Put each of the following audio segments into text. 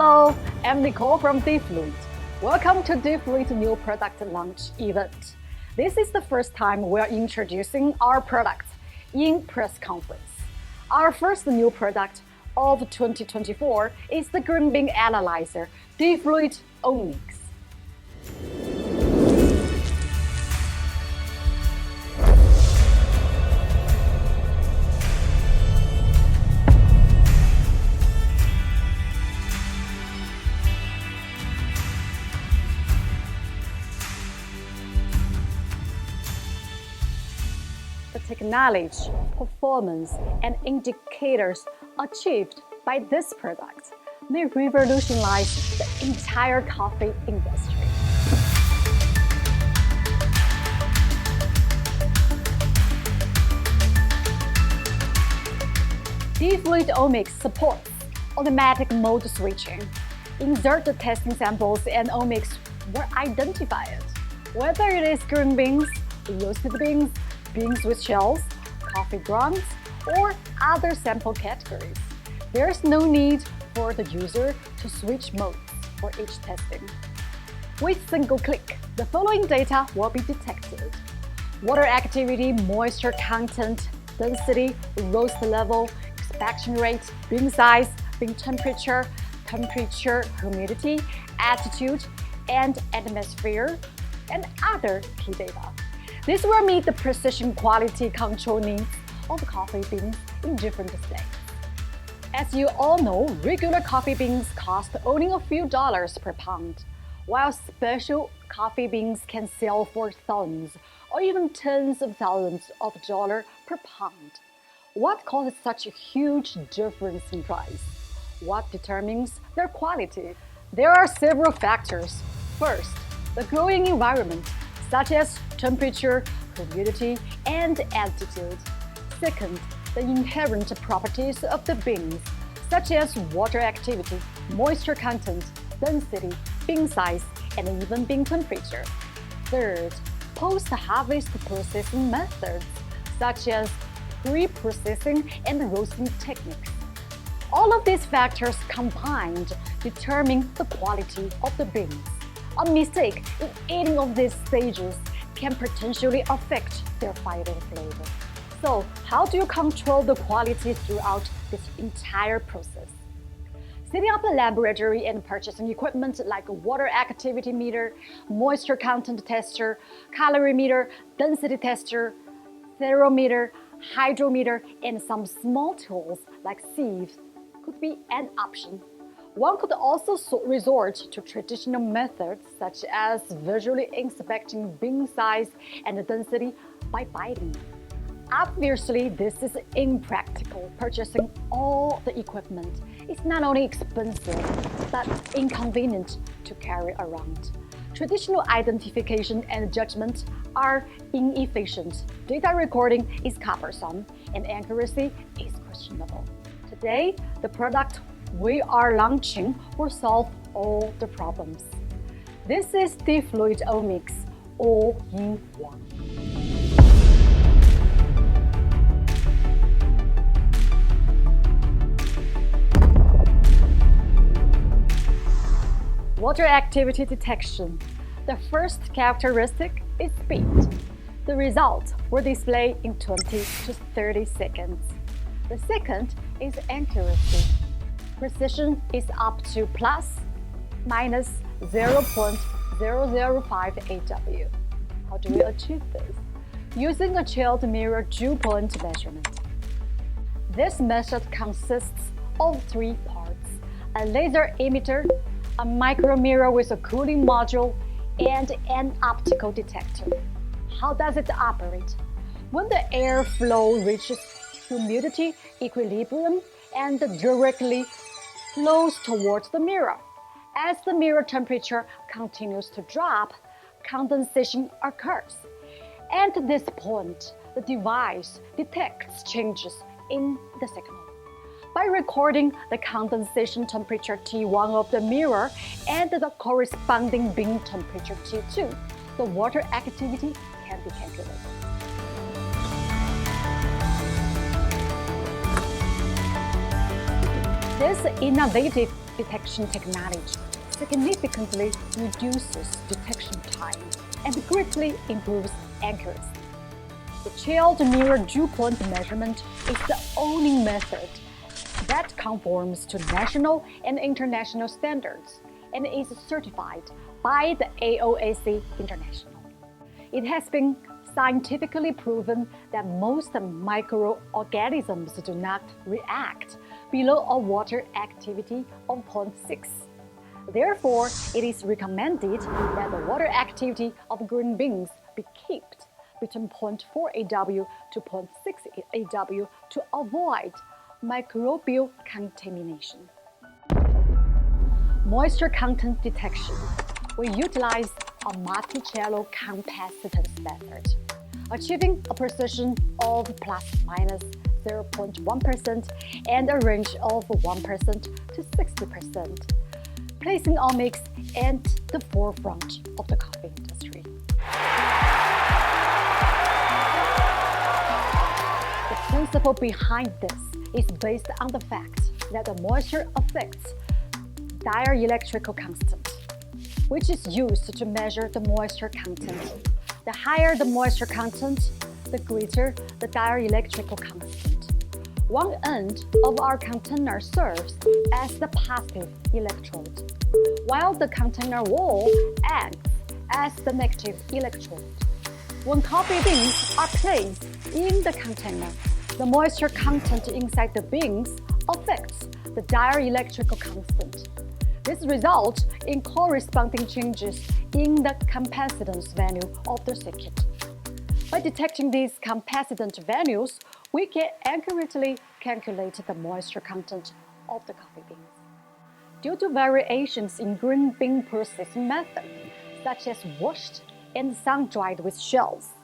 Hello, I'm Nicole from DiFluid. Welcome to DiFluid new product launch event. This is the first time we're introducing our product in press conference. Our first new product of 2024 is the GRM Bing Analyzer, DiFluid Omix. The technology, performance, and indicators achieved by this product may revolutionize the entire coffee industry. DiFluid Omix supports automatic mode switching. Insert the testing samples and Omix will identify it, whether it is green beans, roasted beans, beans with shells, coffee grounds, or other sample categories. There is no need for the user to switch modes for each testing. With single click, the following data will be detected: water activity, moisture content, density, roast level, extraction rate, bean size, bean temperature, humidity, altitude, and atmosphere, and other key data. This will meet the precision quality control needs of coffee beans in different states. As you all know, regular coffee beans cost only a few dollars per pound, while special coffee beans can sell for thousands or even tens of thousands of dollars per pound. What causes such a huge difference in price? What determines their quality? There are several factors. First, the growing environment, such as temperature, humidity, and altitude. Second, the inherent properties of the beans, such as water activity, moisture content, density, bean size, and even bean temperature. Third, post-harvest processing methods, such as pre-processing and roasting techniques. All of these factors combined determine the quality of the beans. A mistake in any of these stages can potentially affect their final flavor. So, how do you control the quality throughout this entire process? Setting up a laboratory and purchasing equipment like a water activity meter, moisture content tester, calorimeter, density tester, thermometer, hydrometer, and some small tools like sieves could be an option. One could also resort to traditional methods such as visually inspecting bean size and density by biting. Obviously, this is impractical. Purchasing all the equipment is not only expensive, but inconvenient to carry around. Traditional identification and judgment are inefficient. Data recording is cumbersome, and accuracy is questionable. Today, the product we are launching will solve all the problems. This is DiFluid Omix All-in-One. Water activity detection. The first characteristic is speed. The result will display in 20 to 30 seconds. The second is accuracy. Precision is up to plus minus 0.005 AW. How do we achieve this? Using a chilled mirror dew point measurement. This method consists of three parts: a laser emitter, a micro mirror with a cooling module, and an optical detector. How does it operate? When the air flow reaches humidity equilibrium and directly flows towards the mirror. As the mirror temperature continues to drop, condensation occurs. At this point, the device detects changes in the signal. By recording the condensation temperature T1 of the mirror and the corresponding bean temperature T2, the water activity can be calculated. This innovative detection technology significantly reduces detection time and greatly improves accuracy. The chilled mirror dew point measurement is the only method that conforms to national and international standards and is certified by the AOAC International. It has been scientifically proven that most microorganisms do not react below a water activity of 0.6. Therefore, it is recommended that the water activity of green beans be kept between 0.4 AW to 0.6 AW to avoid microbial contamination. Moisture content detection. We utilize a multi-channel capacitance method, achieving a precision of ±0.1% and a range of 1% to 60%, placing Omix at the forefront of the coffee industry. The principle behind this is based on the fact that the moisture affects dielectrical constant, which is used to measure the moisture content. The higher the moisture content, the greater the dielectrical constant. One end of our container serves as the positive electrode, while the container wall acts as the negative electrode. When coffee beans are placed in the container, the moisture content inside the beans affects the dielectrical constant. This results in corresponding changes in the capacitance value of the circuit. By detecting these capacitance values, we can accurately calculate the moisture content of the coffee beans. Due to variations in green bean processing method, such as washed and sun-dried with shells,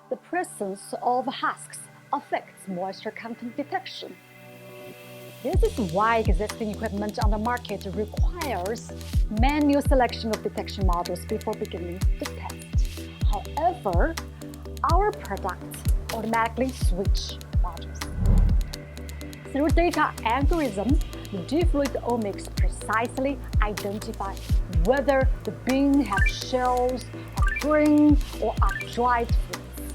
the presence of husks affects moisture content detection. This is why existing equipment on the market requires manual selection of detection models before beginning the test. However, our products automatically switch models. Through data algorithm, the DiFluid Omix precisely identifies whether the bean has shells, are green, or are dried fruits,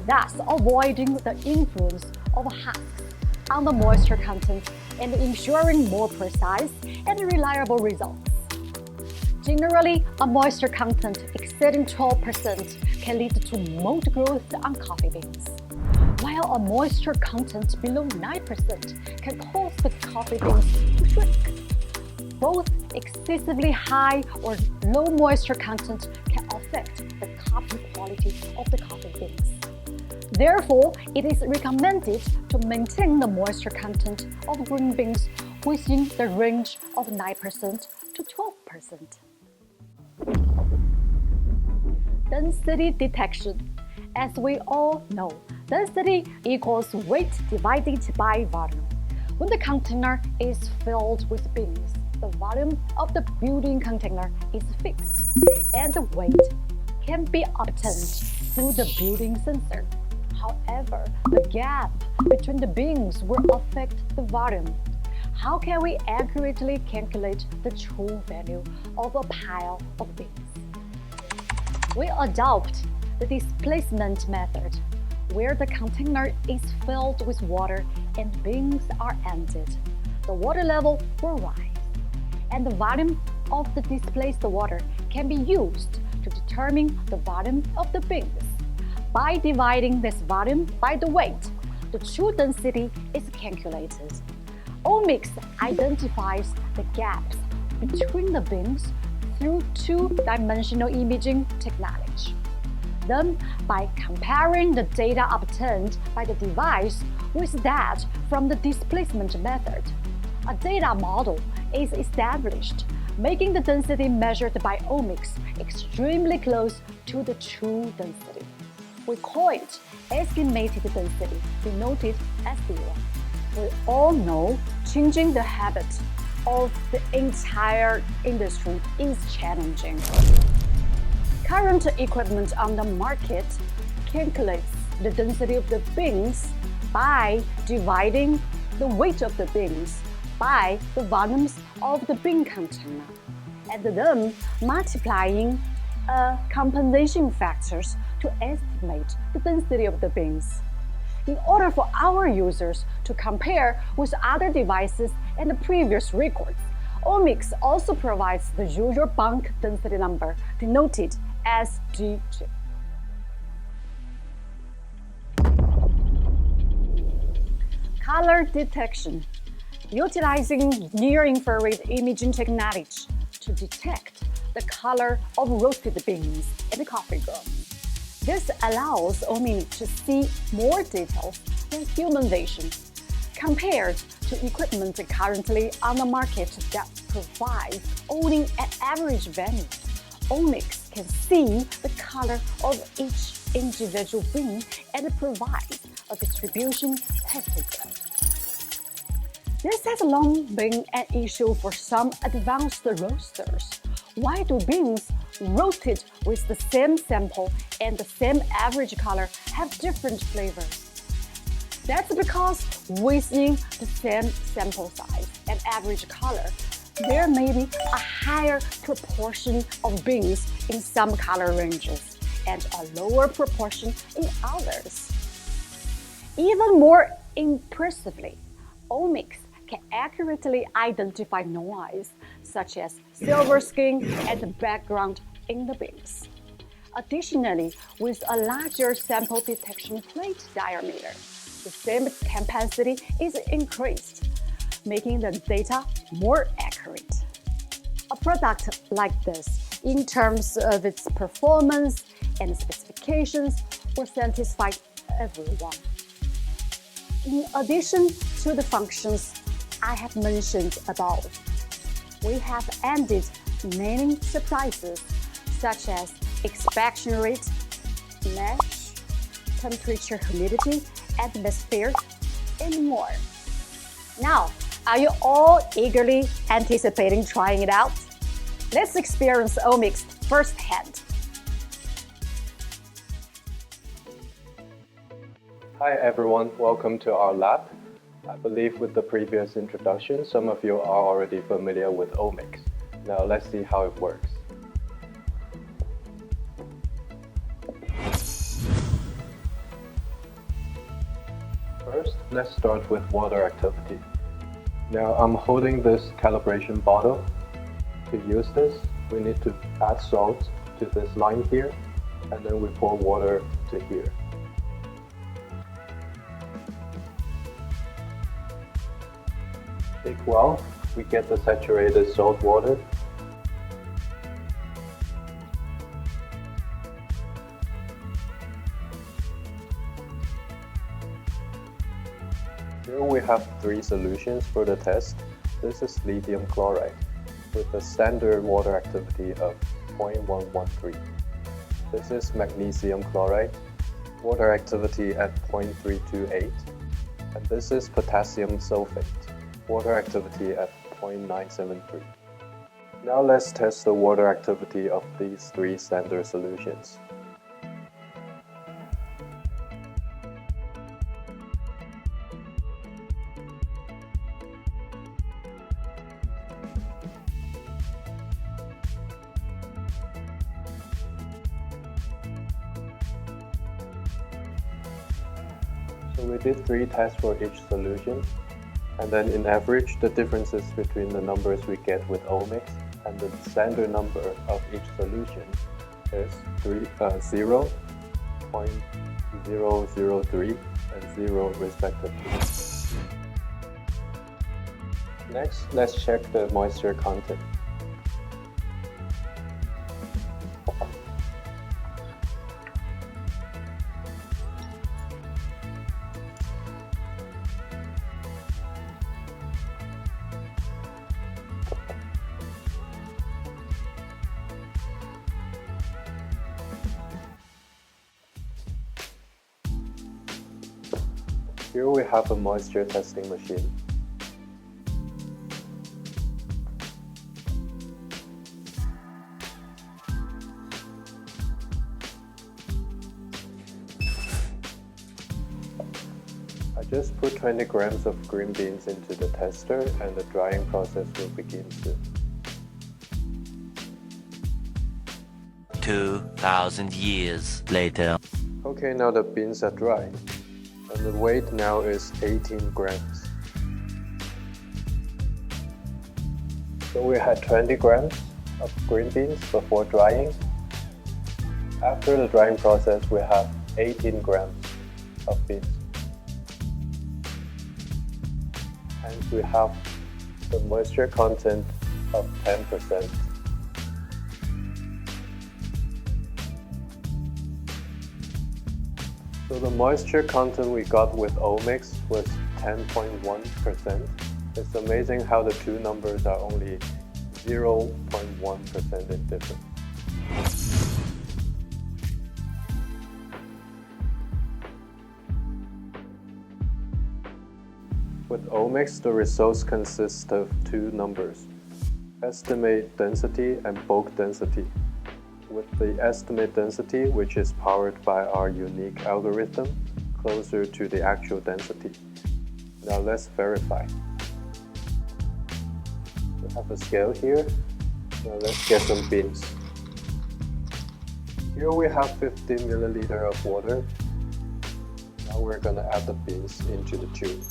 thus avoiding the influence of husks on the moisture content and ensuring more precise and reliable results. Generally, a moisture content exceeding 12% can lead to mold growth on coffee beans, while a moisture content below 9% can cause the coffee beans to shrink. Both excessively high or low moisture content can affect the coffee quality of the coffee beans. Therefore, it is recommended to maintain the moisture content of green beans within the range of 9% to 12%. Density detection. As we all know, density equals weight divided by volume. When the container is filled with beans, the volume of the building container is fixed, and the weight can be obtained through the building sensor. However, the gap between the beans will affect the volume. How can we accurately calculate the true value of a pile of beans? We adopt the displacement method, where the container is filled with water and beans are emptied. The water level will rise, and the volume of the displaced water can be used to determine the volume of the beans. By dividing this volume by the weight, the true density is calculated. Omix identifies the gaps between the beans through two-dimensional imaging technology. Then, by comparing the data obtained by the device with that from the displacement method, a data model is established, making the density measured by Omix extremely close to the true density. We call it estimated density, denoted as zero. We all know changing the habit of the entire industry is challenging. Current equipment on the market calculates the density of the beans by dividing the weight of the beans by the volumes of the Bing container, and then multiplying compensation factors to estimate the density of the bins. In order for our users to compare with other devices and the previous records, Omix also provides the usual bulk density number denoted as G2. Color detection. Utilizing near-infrared imaging technology to detect the color of roasted beans in the coffee grounds. This allows Omni to see more details than human vision. Compared to equipment currently on the market that provides only an average value, Omix can see the color of each individual bean and provides a distribution histogram. This has long been an issue for some advanced roasters. Why do beans roasted with the same sample and the same average color have different flavors? That's because within the same sample size and average color, there may be a higher proportion of beans in some color ranges and a lower proportion in others. Even more impressively, Omix can accurately identify noise, such as silver skin and the background in the beans. Additionally, with a larger sample detection plate diameter, the same capacity is increased, making the data more accurate. A product like this, in terms of its performance and specifications, will satisfy everyone. In addition to the functions I have mentioned above, we have added many surprises such as expansion rate, mesh, temperature, humidity, atmosphere, and more. Now, are you all eagerly anticipating trying it out? Let's experience Omix firsthand. Hi everyone, welcome to our lab. I believe with the previous introduction, some of you are already familiar with Omix. Now let's see how it works. First, let's start with water activity. Now I'm holding this calibration bottle. To use this, we need to add salt to this line here, and then we pour water to here. Shake well, we get the saturated salt water. Here we have 3 solutions for the test. This is lithium chloride with a standard water activity of 0.113. This is magnesium chloride, water activity at 0.328. And this is potassium sulfate, water activity at 0.973. Now let's test the water activity of these 3 standard solutions. So we did 3 tests for each solution, and then in average, the differences between the numbers we get with Omix and the standard number of each solution is 0, 0.003, and 0 respectively. Next, let's check the moisture content. Here we have a moisture testing machine. I Just put 20 grams of green beans into the tester and the drying process will begin soon. 2,000 years later. Okay, now the beans are dry, and the weight now is 18 grams. So we had 20 grams of green beans before drying. After the drying process, we have 18 grams of beans. And we have the moisture content of 10%. So the moisture content we got with Omix was 10.1%. It's amazing how the two numbers are only 0.1% in difference. With Omix, the results consist of two numbers, estimate density and bulk density. With the estimate density, which is powered by our unique algorithm, closer to the actual density. Now let's verify. We have a scale here. Now let's get some beans. Here we have 50 milliliter of water. Now we're gonna add the beans into the tube.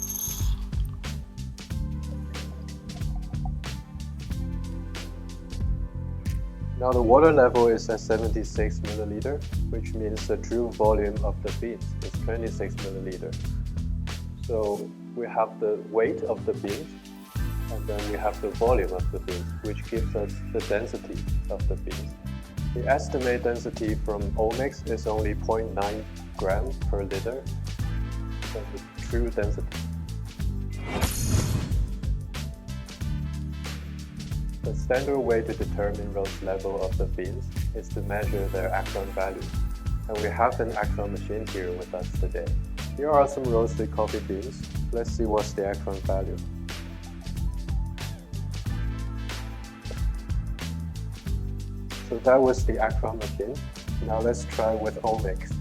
Now the water level is at 76 milliliter, which means the true volume of the beans is 26 milliliter. So we have the weight of the beans, and then we have the volume of the beans, which gives us the density of the beans. The estimate density from Omix is only 0.9 grams per liter. That's the true density. The standard way to determine roast level of the beans is to measure their Acron value, and we have an Acron machine here with us today. Here are some roasted coffee beans. Let's see what's the Acron value. So that was the Acron machine. Now let's try with Omix.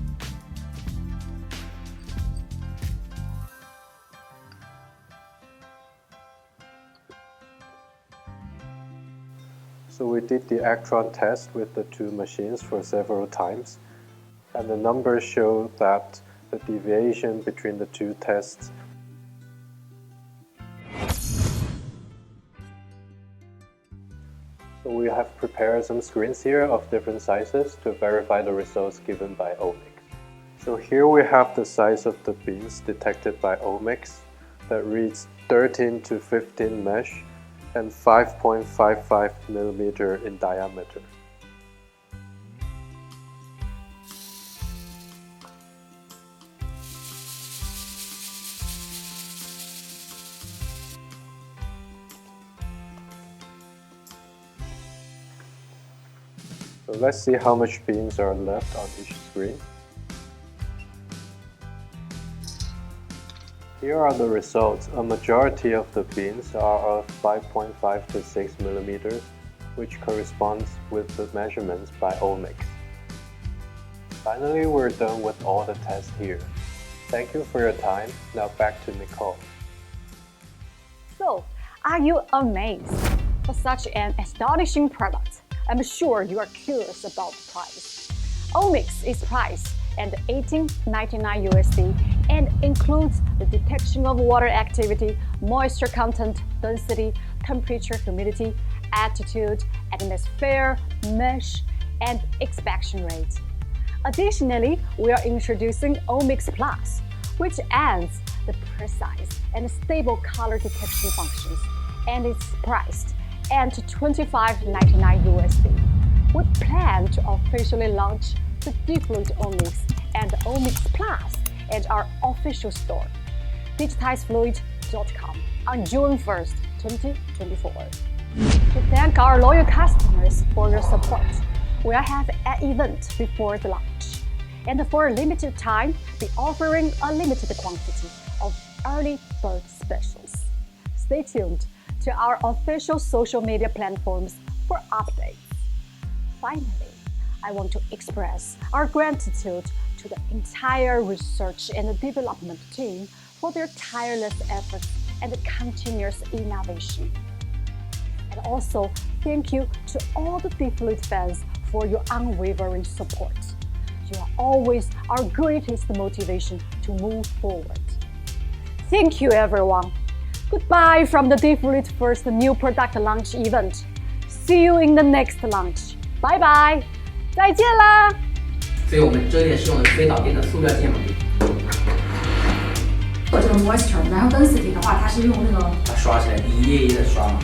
So we did the Acron test with the two machines for several times, and the numbers show that the deviation between the two tests So we have prepared some screens here of different sizes to verify the results given by Omix. So here we have the size of the beans detected by Omix that reads 13 to 15 mesh and 5.55 millimeter in diameter. So let's see how much beans are left on each screen. Here are the results. A majority of the beans are of 5.5 to 6 millimeters, which corresponds with the measurements by Omix. Finally, we're done with all the tests here. Thank you for your time. Now back to Nicole. So, are you amazed? For such an astonishing product, I'm sure you are curious about the price. Omix is priced at $18.99 USD and includes the detection of water activity, moisture content, density, temperature, humidity, altitude, atmosphere, mesh, and expansion rate. Additionally, we are introducing Omix Plus, which adds the precise and stable color detection functions, and it's priced at $25.99 USD. We plan to officially launch the DiFluid Omix and Omix Plus at our official store, digitizefluid.com, on June 1st, 2024. To thank our loyal customers for your support, we'll have an event before the launch, and for a limited time, be offering a limited quantity of early bird specials. Stay tuned to our official social media platforms for updates. Finally, I want to express our gratitude to the entire research and development team for their tireless efforts and continuous innovation. And also, thank you to all the DiFluid fans for your unwavering support. You are always our greatest motivation to move forward. Thank you, everyone. Goodbye from the DiFluid first new product launch event. See you in the next launch. Bye bye. 再见啦。所以我们遮垫是用的非导电的塑料芥末笔。这个 moisture， 然后 density 的话，它是用那个它刷起来一页一页的刷嘛。